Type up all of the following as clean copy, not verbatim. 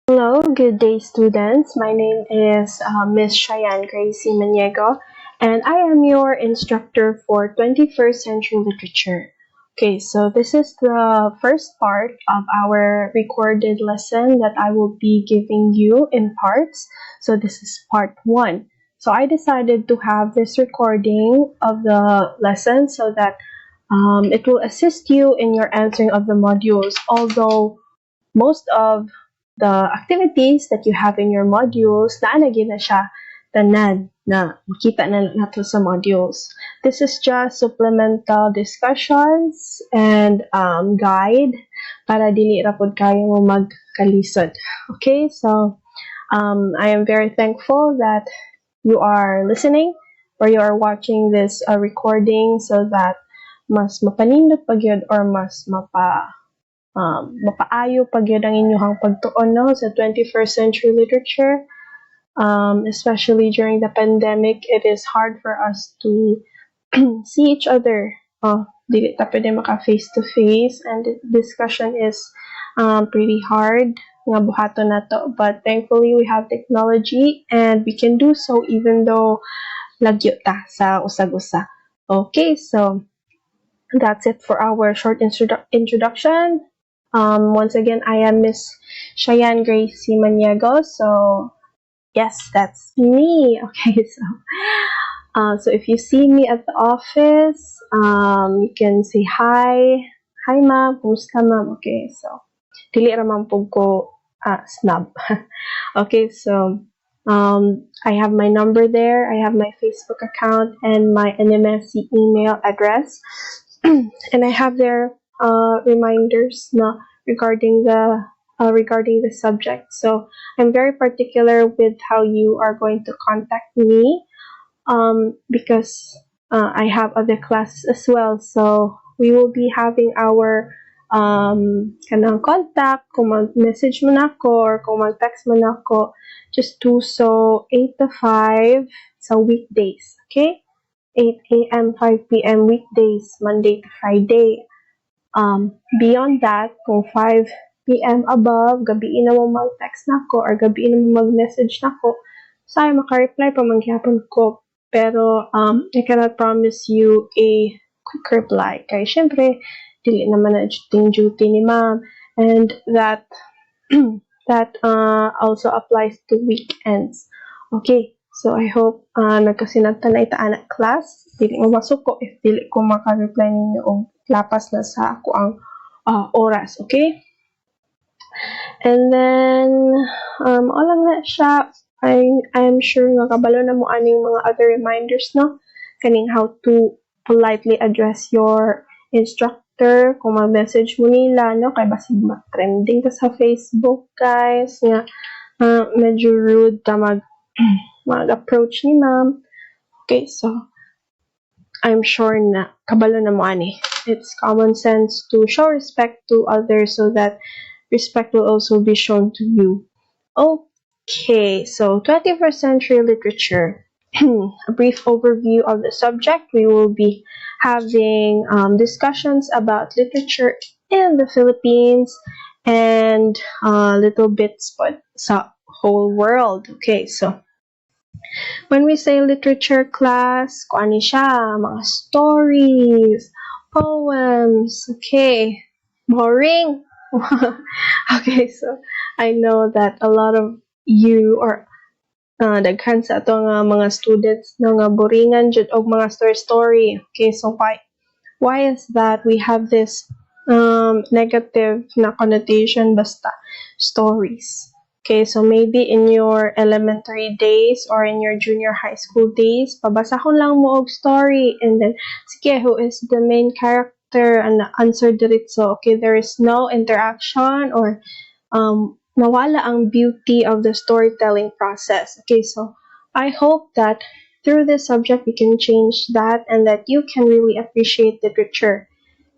Hello, good day students. My name is Miss Cheyenne Gracie Maniego, and I am your instructor for 21st Century Literature. Okay, so this is the first part of our recorded lesson that I will be giving you in parts. So this is part 1. So I decided to have this recording of the lesson so that it will assist you in your answering of the modules, although most of the activities that you have in your modules, naanagin na siya tanan na makita na nato sa modules. This is just supplemental discussions and guide para dili ra pod kayo mo magkalisod. Okay, so I am very thankful that you are listening or you are watching this recording so that mas mapanindot pag yun or mas mapaayo pag yun ang inyong pagtuon no, sa 21st century literature. Especially during the pandemic, it is hard for us to see each other. Dili ta pwede maka face to face and the discussion is pretty hard nga buhaton nato, but thankfully we have technology and we can do so even though lagyo ta sa usag-usa. Okay, so that's it for our short introduction. Once again, I am Miss Cheyenne Gracie Maniego. So, yes, that's me. Okay, so if you see me at the office, you can say hi. Hi, ma'am. Kumusta, ma'am? Okay, so, dili raman po ko snub. Okay, so, I have my number there. I have my Facebook account and my NMSC email address. And I have their reminders na regarding the subject. So I'm very particular with how you are going to contact me because I have other classes as well. So we will be having our kanang contact, kung mag-message mo na ako or kung mag-text mo na ako, just do so 8 to 5 sa weekdays, okay? 8 a.m., 5 p.m. weekdays, Monday to Friday. Beyond that, kung 5 p.m. above, gabiin na mo mag-text na ko or gabiin na mo mag-message na ko, sa'yo maka-reply pa mangyapon ko. Pero I cannot promise you a quick reply. Kaya syempre, dili naman na duty ni ma'am. And that also applies to weekends. Okay, so I hope nagkasinabtan na itaan na class. Dili mo masuko if dili ko maka-reply ninyo o lapas na sa ako ang oras. Okay? And then, lang na siya. I'm sure nga kabalo na mo aning mga other reminders, no? Kaning how to politely address your instructor, kung mag-message mo nila, no? Kaya basig mag-trending ka sa Facebook, guys, nga medyo rude ka mag-approach ni ma'am. Okay, so, I'm sure na kabalo na mo ani. It's common sense to show respect to others so that respect will also be shown to you. Okay, so 21st century literature. A brief overview of the subject. We will be having discussions about literature in the Philippines and little bits but sa whole world. Okay, so when we say literature class, kung ano siya, mga stories, poems, okay, boring. Okay, so I know that a lot of you or daghan sa ato nga mga students no nga boringan jud og mga story. Okay, so why is that we have this negative na connotation basta stories? Okay, so maybe in your elementary days or in your junior high school days, pabasahon lang mo og story and then sige, who is the main character and answer diretso. Okay, there is no interaction or nawala ang beauty of the storytelling process. Okay, so I hope that through this subject we can change that and that you can really appreciate literature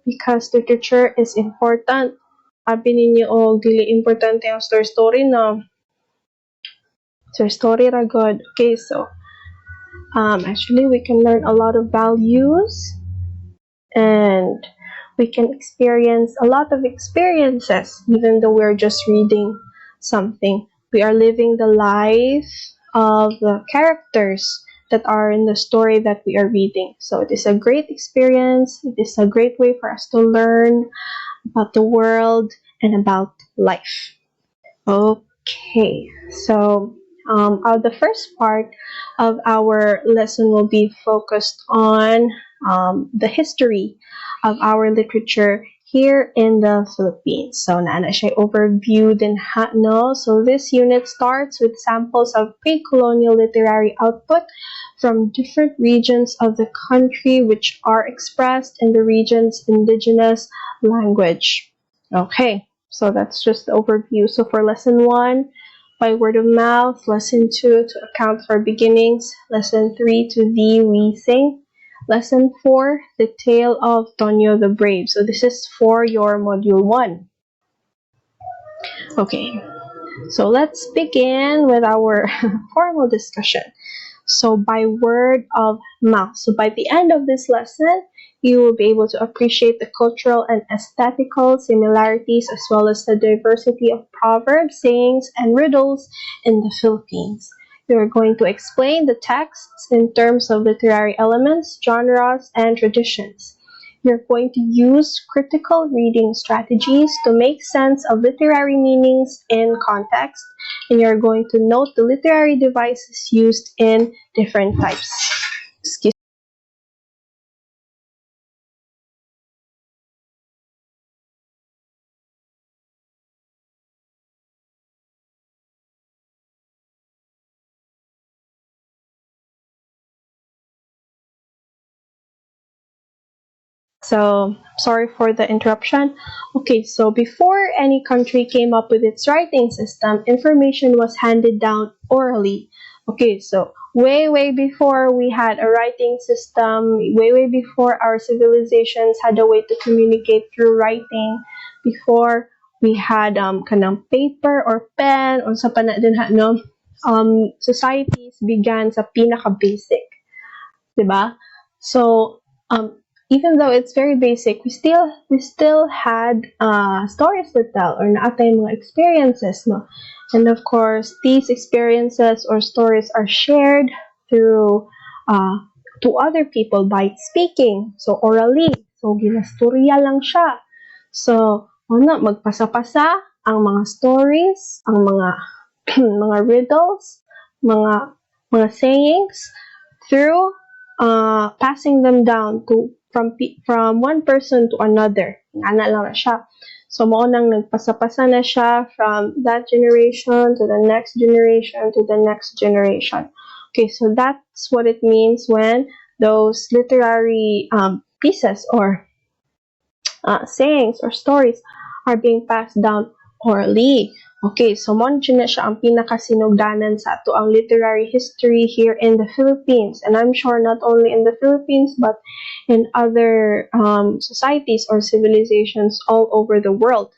because literature is important. Abi ninyo og dili importante ang story no. Story ra good. Okay, so actually we can learn a lot of values and we can experience a lot of experiences even though we're just reading something. We are living the life of the characters that are in the story that we are reading. So it is a great experience. It is a great way for us to learn about the world and about life. Okay, so the first part of our lesson will be focused on the history of our literature here in the Philippines. So, naana siya overview din ha, no? So, this unit starts with samples of pre-colonial literary output from different regions of the country which are expressed in the region's indigenous language. Okay, so that's just the overview. So for lesson 1, by word of mouth, lesson 2, to account for beginnings, lesson 3, to thee we sing, lesson 4, the tale of Tonyo the Brave. So this is for your module 1. Okay, so let's begin with our formal discussion. So by word of mouth. So by the end of this lesson, you will be able to appreciate the cultural and aesthetical similarities as well as the diversity of proverbs, sayings, and riddles in the Philippines. We are going to explain the texts in terms of literary elements, genres, and traditions. You're going to use critical reading strategies to make sense of literary meanings in context, and you're going to note the literary devices used in different types. Excuse. So, sorry for the interruption. Okay, so before any country came up with its writing system, information was handed down orally. Okay, so way before we had a writing system, way before our civilizations had a way to communicate through writing, before we had kanang paper or pen, or sa pana din ha, no? Societies began sa pinaka-basic. Diba? So, even though it's very basic, we still had stories to tell or naatay mga experiences, no? And of course, these experiences or stories are shared through to other people by speaking. So, orally. So, ginastorya lang siya. So, ano, magpasa-pasa ang mga stories, ang mga mga riddles, mga sayings through passing them down to from one person to another. Ana lang na siya. So, mo nang nagpasa-pasa na siya from that generation to the next generation to the next generation. Okay, so that's what it means when those literary pieces or sayings or stories are being passed down orally. Okay, so mo na siya ang pinakasinugdanan sa ato ang literary history here in the Philippines. And I'm sure not only in the Philippines but in other societies or civilizations all over the world.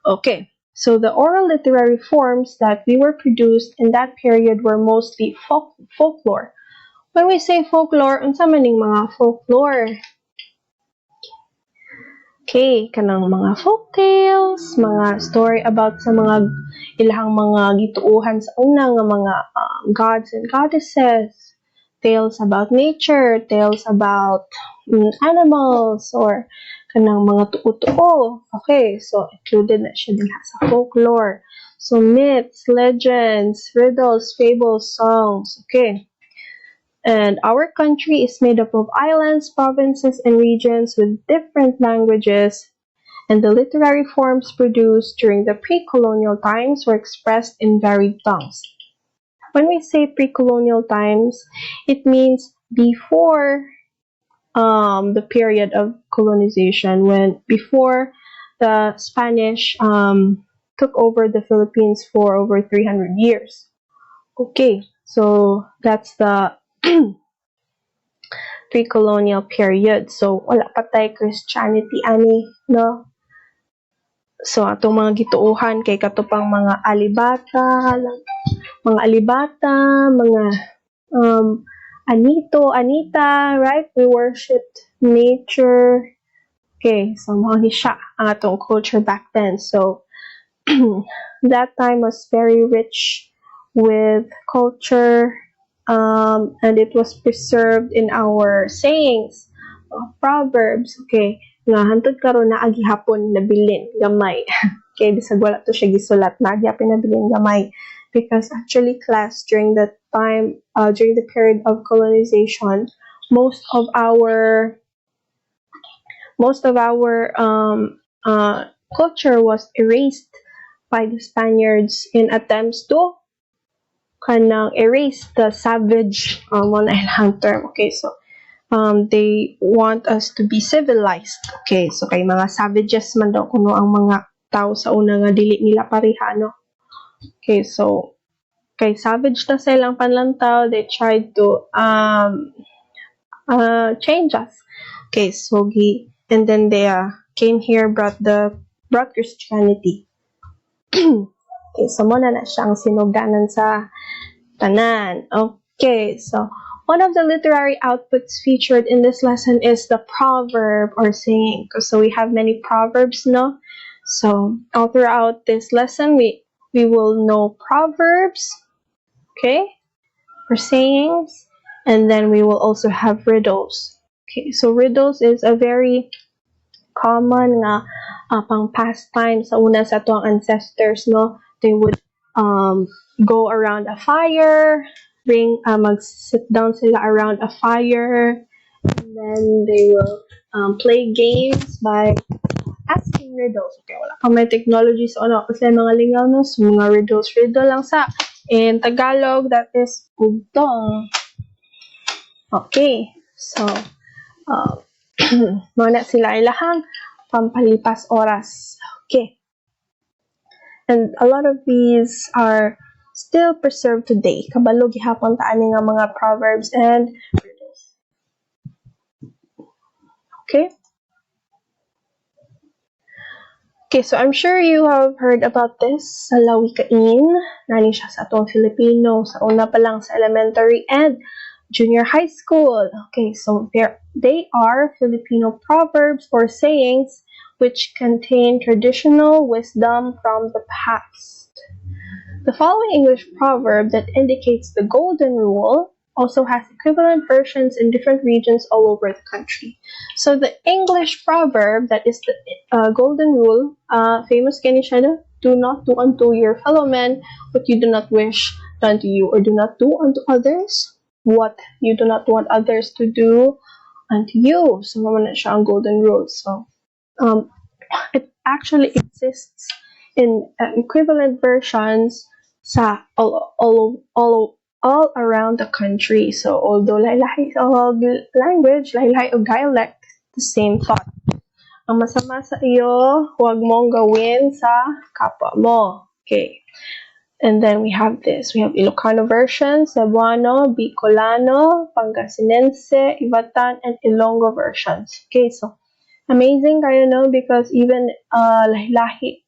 Okay, so the oral literary forms that we were produced in that period were mostly folklore. When we say folklore, unsa man ning mga folklore? Okay, kanang mga folk tales, mga story about sa mga ilahang mga gituuhan sa una nga mga gods and goddesses, tales about nature, tales about animals, or kanang mga tuo-tuo. Okay, so included na siya din sa folklore. So myths, legends, riddles, fables, songs. Okay. And our country is made up of islands, provinces, and regions with different languages, and the literary forms produced during the pre-colonial times were expressed in varied tongues. When we say pre-colonial times, it means before the period of colonization, before the Spanish took over the Philippines for over 300 years. Okay, so that's the pre-colonial period. So, wala pa tayo Christianity, ani, no? So, atong mga gituuhan kay katupang mga alibata, mga anito, anita, right? We worshipped nature. Okay, so mga ni siya ang atong culture back then. So, that time was very rich with culture, and it was preserved in our sayings, proverbs, okay, nga hantod karon na agihapon nabilin gamay. Okay, bisag wala to siya gisulat na agyapon nabilin gamay, because actually class during the time, during the period of colonization, most of our culture was erased by the Spaniards in attempts to kanang erase the savage, mo na ilang term. Okay, so they want us to be civilized. Okay, so kay mga savages man daw kuno ang mga tao sa una nga dili nila pareha, no? Okay, so kay savage na sa ilang panlantaw, they tried to change us. Okay, so and then they came here, brought Christianity. Okay, so muna na siyang sinuganan sa tanan. Okay, so one of the literary outputs featured in this lesson is the proverb or saying. So we have many proverbs, no? So all throughout this lesson, we will know proverbs, okay, or sayings, and then we will also have riddles. Okay, so riddles is a very common nga pang pastime sa una sa tuang ancestors, no? They would go around a fire, mag-sit down sila around a fire, and then they will play games by asking riddles. Okay, wala pa may technology sa una kasi mga lingaw, no? So, mga riddle lang sa in Tagalog, that is ugtong. Okay, so mana sila ilahang pampalipas oras. Okay. And a lot of these are still preserved today. Kabalo gihapon ta ani nga mga proverbs and riddles. Okay? Okay, so I'm sure you have heard about this sa lawikain. Nani siya sa atong Filipino, sa una pa lang sa elementary and junior high school. Okay, so they are Filipino proverbs or sayings which contain traditional wisdom from the past. The following English proverb that indicates the golden rule also has equivalent versions in different regions all over the country. So the English proverb that is the golden rule, famous kani siya na, do not do unto your fellow men what you do not wish done to you, or do not do unto others what you do not want others to do unto you. So naman na siya ang golden rule. So it actually exists in equivalent versions sa all around the country. So although lahi-lahi og language, lahi-lahi og dialect, the same thought. Ang masama sa iyo, huwag mong gawin sa kapwa mo. Okay. And then we have this. We have Ilocano version, Cebuano, Bicolano, Pangasinense, Ivatan, and Ilonggo versions. Okay, so amazing kayo, no? Because even lahi-lahi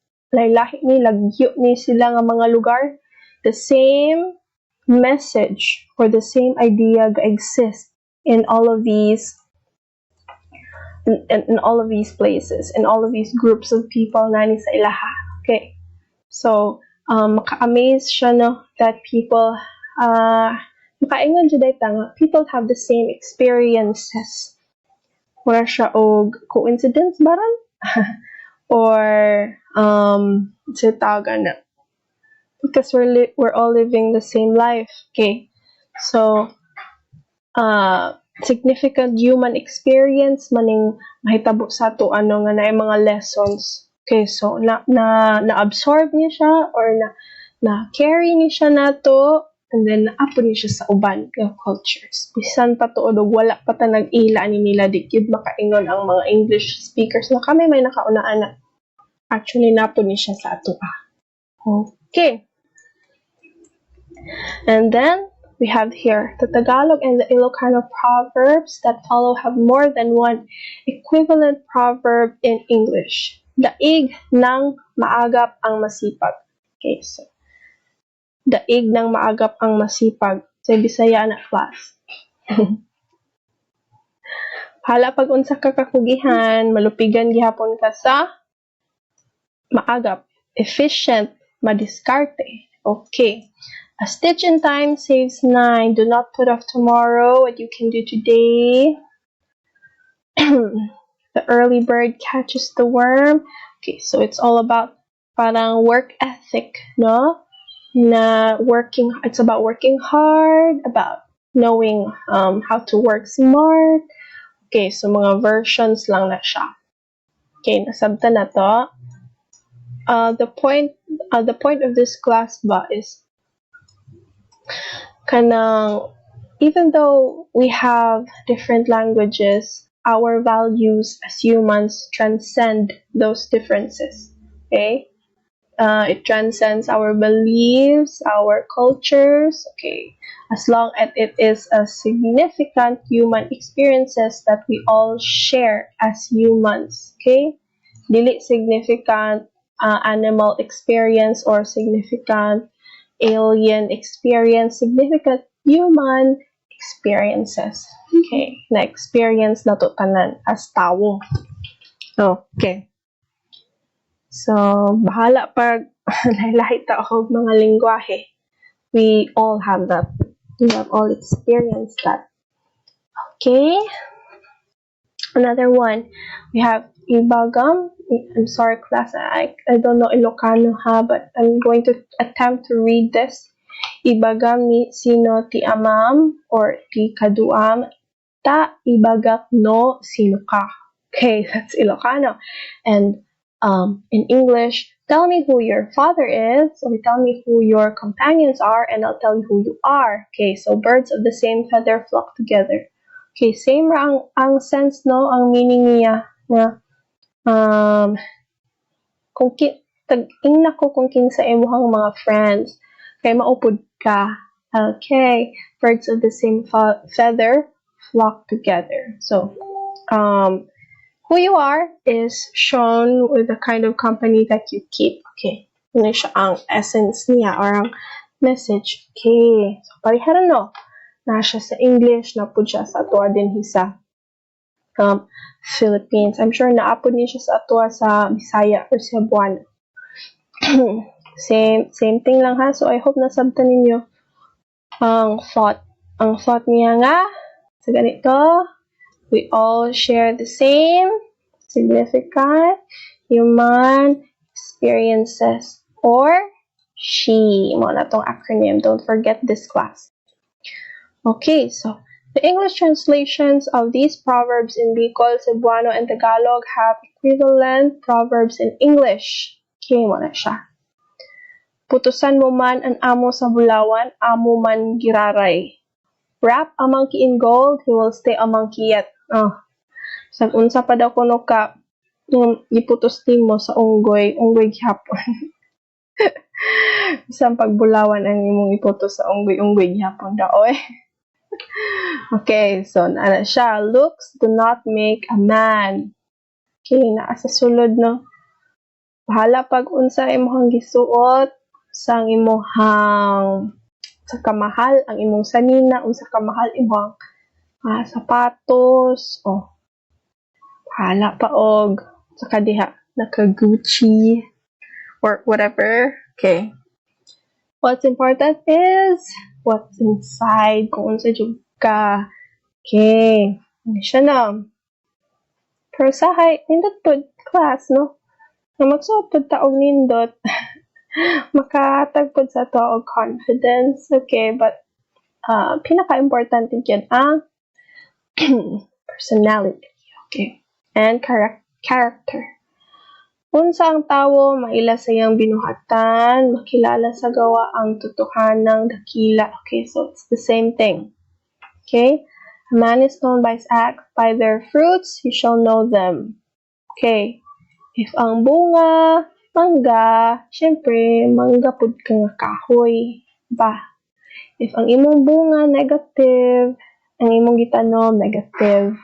ni, lagyo ni sila nga mga lugar, the same message or the same idea exists in all of these in all of these places, in all of these groups of people nani sa ilaha. Okay, so maka-amaze siya, no, that people makaingon jud ay tanga, people have the same experiences. Wala siya og coincidence baran or sa tawagan na, because we're all living the same life. Okay, so significant human experience maning mahitabo sa to ano nga naay mga lessons. Okay, so na-absorb niya siya or na carry niya siya nato, and then naapon niya siya sa uban nga cultures. Bisan pa tuod og wala pa ta nag-ila ni nila dikid makaingon ang mga English speakers na kami may nakaunaan na. Actually napon niya siya sa ato. Okay. And then we have here the Tagalog and the Ilocano proverbs that follow have more than one equivalent proverb in English. Daig ng maagap ang masipag. Okay, so daig ng maagap ang masipag. Sa Bisaya na class. Hala pag unsa ka kakugihan, malupigan gihapon ka sa maagap. efficient, madiskarte. Okay. A stitch in time saves 9. Do not put off tomorrow what you can do today. The early bird catches the worm. Okay, so it's all about parang work ethic, no? It's about working hard, about knowing how to work smart. Okay, so mga versions lang na siya. Okay, nasabtan na to. The point of this class ba is kanang even though we have different languages, our values as humans transcend those differences. Okay? It transcends our beliefs, our cultures. Okay? As long as it is a significant human experiences that we all share as humans. Okay? Dili significant animal experience or significant alien experience, significant human experiences. Okay, na-experience na to tanan as tao. Okay. So, bahala pag lahi ta og mga lingwahe. We all have that. We have all experienced that. Okay. Another one, we have Ibagam. I'm sorry, class. I don't know Ilocano ha, but I'm going to attempt to read this. Ibagam ni sino ti amam or ti kaduam ta ibagak no sino ka. Okay, that's Ilocano. And in English, tell me who your father is, or tell me who your companions are, and I'll tell you who you are. Okay, so birds of the same feather flock together. Okay, same ra ang sense, no? Ang meaning niya na kung tag-ingna ko kung kinsa imuhang mga friends, kay maupod ka. Okay, birds of the same feather flock together. So, who you are is shown with the kind of company that you keep. Okay, yun siya ang essence niya or ang message. Okay, so pariharan no. Na siya sa English, na po siya sa atua din sa Philippines. I'm sure naapod niya siya sa atua sa Bisaya or Cebuano. same thing lang ha. So I hope nasabtan ninyo ang thought. Ang thought niya nga sa ganito, we all share the same significant human experiences, or SHE. Mo na tong acronym. Don't forget this class. Okay, so the English translations of these proverbs in Bicol, Cebuano, and Tagalog have equivalent proverbs in English. Okay, mo na siya. Putusan mo man ang amo sa bulawan, amo man giraray. Wrap a monkey in gold, he will stay a monkey yet. Sag unsa pa daw kuno ka iputos mo sa unggoy gyapon. Bisan pagbulawan ang imong iputos sa unggoy gyapon daw eh. Okay, so ana siya, looks do not make a man. Okay, naa sa sulod no. Bahala pag unsa imong gisuot, sang imong sa kamahal ang imong sanina, unsa kamahal imong sapatos, bahala pa og sa kadiha naka Gucci or whatever. Okay. What's important is what's inside, kung unsa jud ka. Okay. Ano siya na? Pero sahay, nindot po class, no? Na magsuot po taong nindot. Makatagpod sa to og confidence. Okay, but pinaka-importante yun ang personality. Okay. And character. Unsa ang tawo, maila sa iyang binuhatan, makilala sa gawa ang totohanang dakila. Okay, so it's the same thing. Okay? A man is known by his acts, by their fruits, you shall know them. Okay? If ang bunga, mangga, syempre, mangga pud ka nga kahoy. Ba? If ang imong bunga negative, ang imong gitanom negative.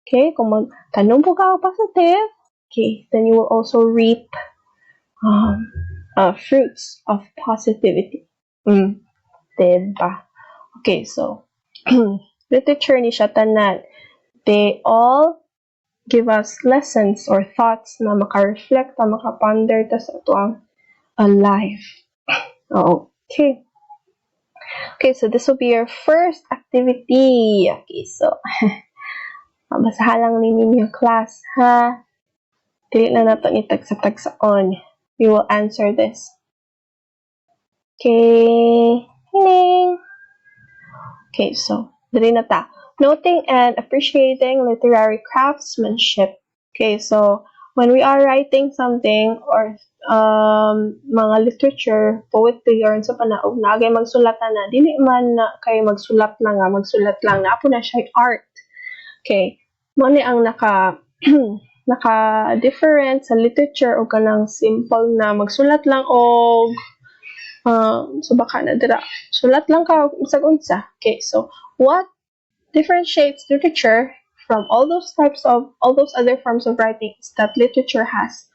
Okay? Kung magtanom po ka positive, okay, then you will also reap fruits of positivity. Diba? Okay, so literature ni siya tanan. They all give us lessons or thoughts na maka-reflect, makaponder ta sa ito ang alive. Okay. Okay, so this will be your first activity. Okay, so basahan lang ninyo class, ha? Dili na nato ni tagsa-tagsaon. We will answer this. Okay. Hining. Okay, so dili na ta. Noting and appreciating literary craftsmanship. Okay, so when we are writing something or mga literature, poetry, or sa panaog, naagay magsulatan na, dili man na kay magsulat lang na po na siya art. Okay, mo ni ang naka-different sa literature o kanang simple na magsulat lang og so baka na dira sulat lang ka usag unsa. Okay, so what differentiates literature from all those other forms of writing is that literature has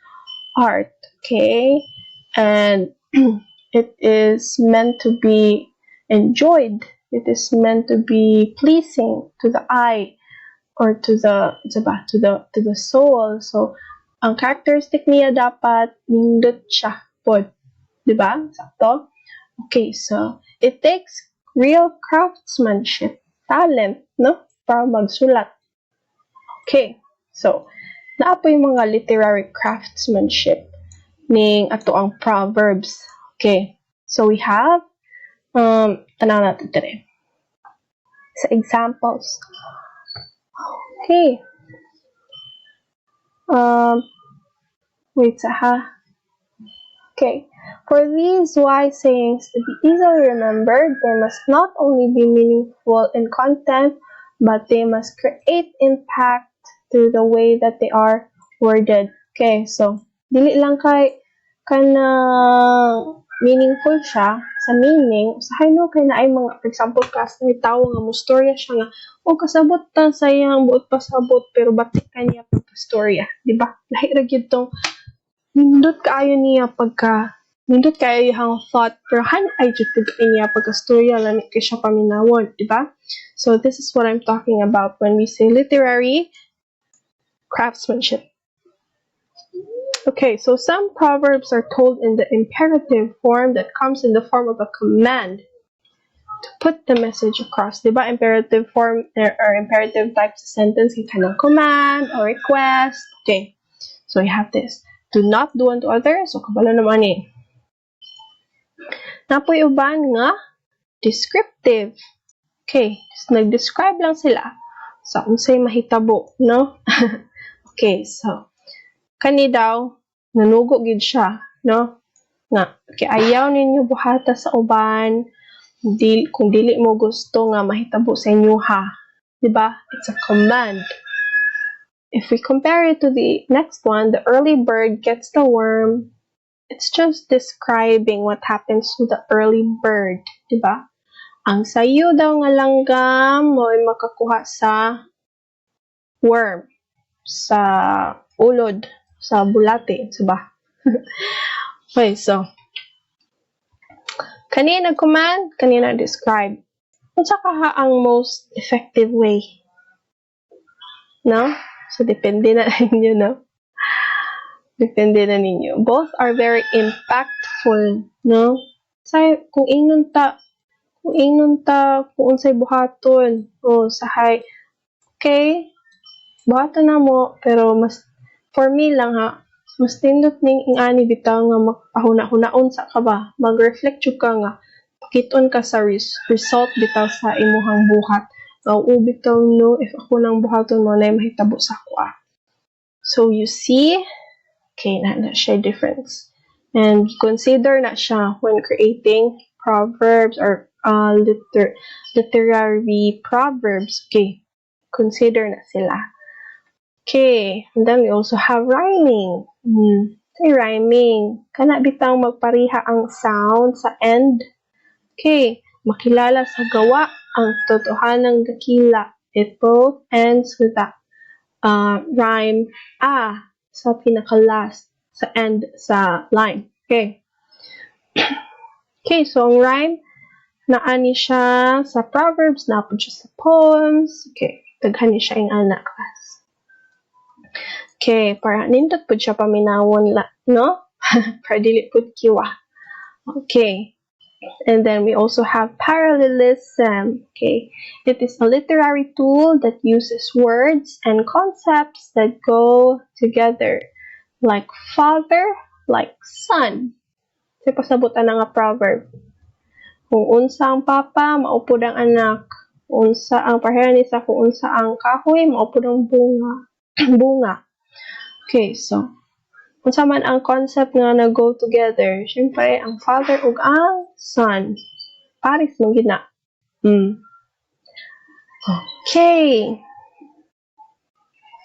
art. Okay, and it is meant to be enjoyed. It is meant to be pleasing to the eye or to the soul. So ang characteristic niya dapat nindot siya pod, di ba? Sakto. Okay, so it takes real craftsmanship, talent, no, para magsulat. Okay, so naa po yung mga literary craftsmanship ning ato ang proverbs. Okay, so we have tanaw natin dire sa examples. Okay, wait ha. Okay, for these wise sayings to be easily remembered, they must not only be meaningful in content, but they must create impact through the way that they are worded. Okay, so dili lang kay meaningful siya sa meaning. Usahay no kay na ay mga, for example, class na itaw nga mo storya siya nga kasabot ta sayang buot pasabot pero batik kaniya pagka-storya, di ba? Lahi ra gyud tong nindot kaayo niya nindot kaayo yung thought pero han ay jud niya pagka-storya lami kay siya paminawon, di ba? So this is what I'm talking about when we say literary craftsmanship. Okay, so some proverbs are told in the imperative form that comes in the form of a command to put the message across. Diba? Imperative form, there are imperative types of sentence, yung kanang command or request. Okay, so you have this. Do not do unto others. So, kabalo naman eh. Napoy uban nga descriptive. Okay, so nag-describe lang sila sa unsay mahitabo, no? Okay, so kani daw nanugo gid siya, no, nga kay ayaw ninyo buhata sa uban kung dili mo gusto nga mahitabo sa inyo, ha, di ba? It's a command. If we compare it to the next one, the early bird gets the worm, it's just describing what happens to the early bird, di ba? Ang sayo daw nga langgam mo'y makakuha sa worm, sa ulod, sa bulate, diba? Okay, so kanina command, kanina describe. Unsa ka ang most effective way? No? So depende na ninyo, no? Depende na ninyo. Both are very impactful, no? Say kung ingnon ta kung unsay buhaton, sahay. Okay? Buhatan na mo, pero mas for me lang ha, mas tindot ning ingani bitaw nga magpahuna-hunaon sa ka ba, mag-reflect jud ka nga pakit-on ka sa result bitaw sa imuhang buhat. Bitaw no, if ako lang buhaton mo na mahitabo sa ako. So you see, okay, na siya difference. And consider na siya when creating proverbs or literary proverbs. Okay, consider na sila. Okay, and then we also have rhyming. Say rhyming. Kana bitang magpariha ang sound sa end. Okay, makilala sa gawa ang totohanang dakila. It both ends with the rhyme sa pinaka-last, sa end sa line. Okay. Okay, so ang rhyme, naani siya sa proverbs, naapod siya sa poems. Okay, daghani siya yung anak class. Okay, para nindot po siya paminawon la, no? para dili pud kiwa. Okay. And then we also have parallelism. Okay. It is a literary tool that uses words and concepts that go together. Like father, like son. Sa pasabutan na nga proverb. Kung unsa ang papa, maupod ang anak. Unsa ang pareha ni sa kung unsa ang kahoy, maupod ang bunga. bunga. Okay, so unsa man ang concept nga nag-go together, syempre ang father ug ang son. Paris man gid na. Okay.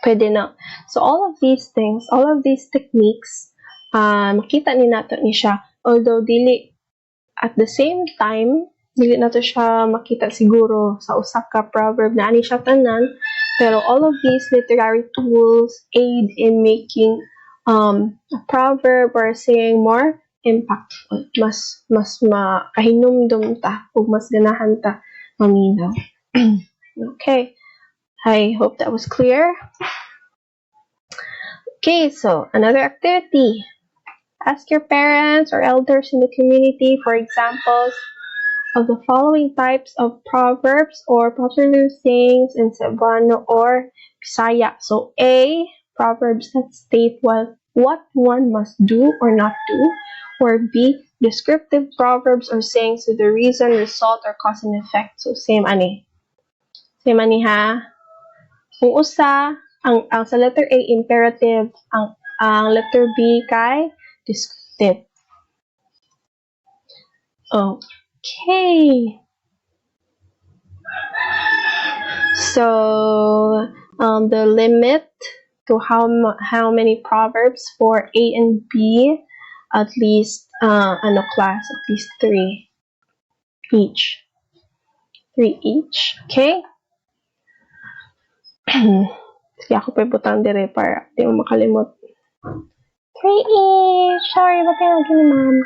Pwede na. So all of these things, all of these techniques, makita ni nato ni siya. Although dili at the same time, dili nato siya makita siguro sa usa ka proverb na ani siya tanan, pero all of these literary tools aid in making a proverb or a saying more impactful. Mas makahinumdum ta ug mas ganahan ta maminaw. Okay. I hope that was clear. Okay, so another activity. Ask your parents or elders in the community for examples of the following types of proverbs or popular sayings in Cebuano or Bisaya. So A, proverbs that state what one must do or not do. Or B, descriptive proverbs or sayings with the reason, result, or cause and effect. So same ani. Same ani ha. Kung usa, ang sa letter A, imperative. Ang letter B kay descriptive. Okay. So, the limit to how many proverbs for A and B, at least, class, at least 3 each. 3 each. Okay? Sige, ako pa ibutang dire para di mo makalimot. 3 each! Sorry, ba't yung lagi ni ma'am?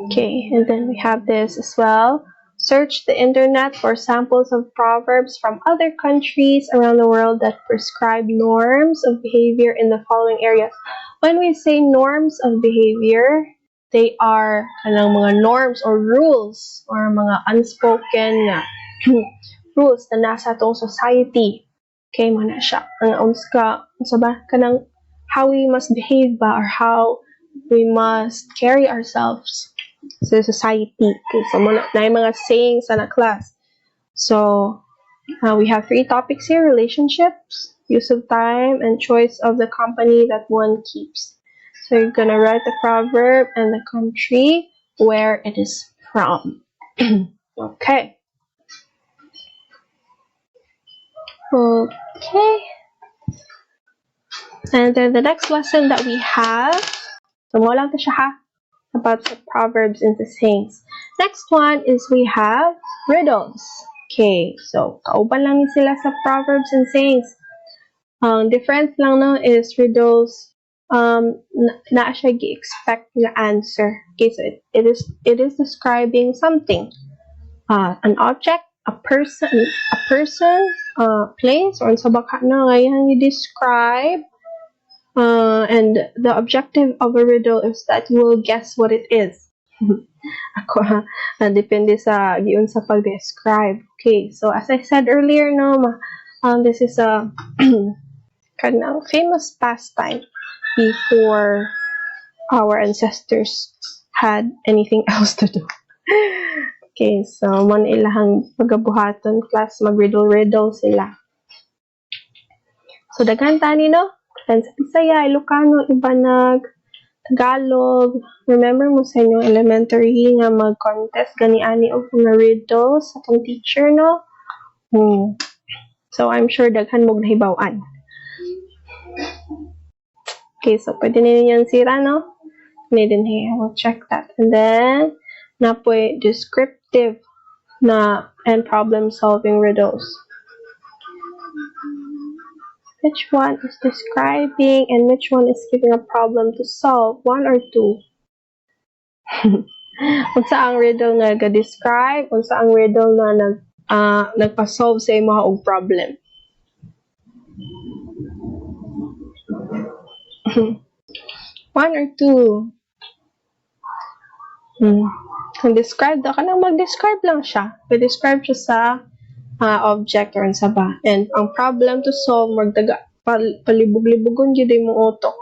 Okay, and then we have this as well. Search the internet for samples of proverbs from other countries around the world that prescribe norms of behavior in the following areas. When we say norms of behavior, they are mga norms or rules or mga unspoken rules na nasa atong society. Okay, mana siya. Unsa ba kanang how we must behave ba or how we must carry ourselves sa society. Okay, so na yung mga sayings sa class. So, we have 3 topics here: relationships, use of time, and choice of the company that one keeps. So you're gonna write the proverb and the country where it is from. Okay. Okay. And then the next lesson that we have, so mo lang to siya ha, about the proverbs and the sayings. Next one is we have riddles. Okay, so kauban lang ni sila sa proverbs and sayings. Difference lang no is riddles, na siya gi-expect na answer. Okay, so it is describing something, an object, a person, place, or sa baka na ngayon you describe. And the objective of a riddle is that you will guess what it is. Ako depende sa giun sa pag-describe. Okay, so as I said earlier, no, this is a kanang famous pastime before our ancestors had anything else to do. Okay, so man ilahang pagabuhaton class mag-riddle sila. So daghan tani no? Sa Bisaya, Ilocano, Ibanag, Tagalog. Remember mo sa inyong elementary nga mag-contest gani-ani og mga riddles sa tong teacher, no? So I'm sure daghan mong nahibaw-an. Okay, so pwede ninyo sira, no? Pwede din, I will check that. And then, napoy descriptive na and problem-solving riddles. Which one is describing and which one is giving a problem to solve? 1 or 2? Unsa ang riddle nga ga-describe? Unsa ang riddle na nagpa-solve sa imo og problem? 1 or 2? Kung describe daw, kanang mag-describe lang siya. Mag-describe siya sa object or sa ba. And ang problem to solve, magdaga, palibog-libogon yun mo utok.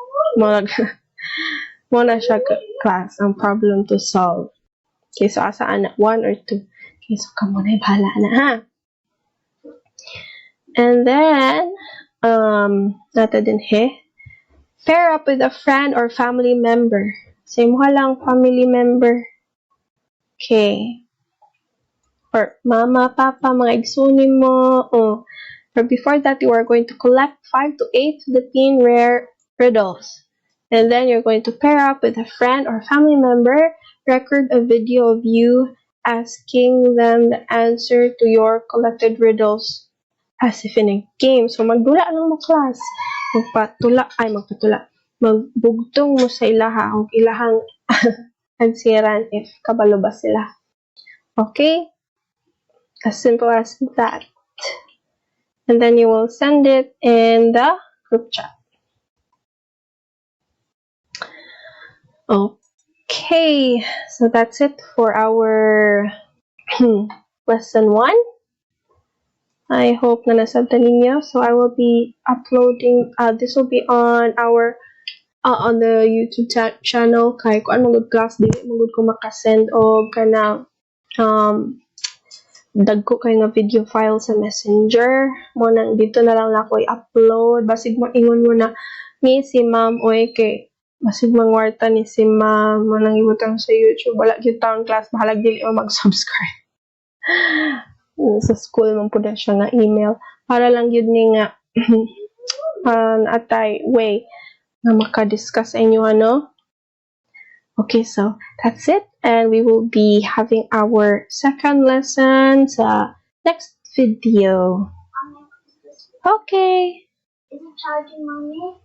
Muna siya class, ang problem to solve. Okay, so asaan na? 1 or 2? Okay, so kamo na bahala na, ha? And then, nata din pair up with a friend or family member. Same lang, family member. Okay. Or mama, papa, mga igsunin mo. Oh. But before that, you are going to collect 5 to 8 Philippine rare riddles. And then you're going to pair up with a friend or family member, record a video of you asking them the answer to your collected riddles as if in a game. So, magdula lang mo class. Magbugtong mo sa ilaha o ilahang ansiran if kabalo ba sila. Okay? As simple as that. And then you will send it in the group chat. Okay, so that's it for our lesson 1. I hope na nasabtan ninyo. So I will be uploading, this will be on our, on the YouTube channel. Kaya kung anong good class, di magud ko makasend o kana, dagko kayo nga video file sa messenger mo nang dito na lang ako i-upload basig mo ingon mo na ni si ma'am oy kay basig mangwarta ni si ma'am mo nang ibutang sa YouTube wala gyud taon class bahalag dili mo mag-subscribe sa school man pud siya nga email para lang gyud ni nga atay way nga maka-discuss sa inyo ano. Okay, so that's it. And we will be having our second lesson sa next video. Okay. Is it charging, Mommy?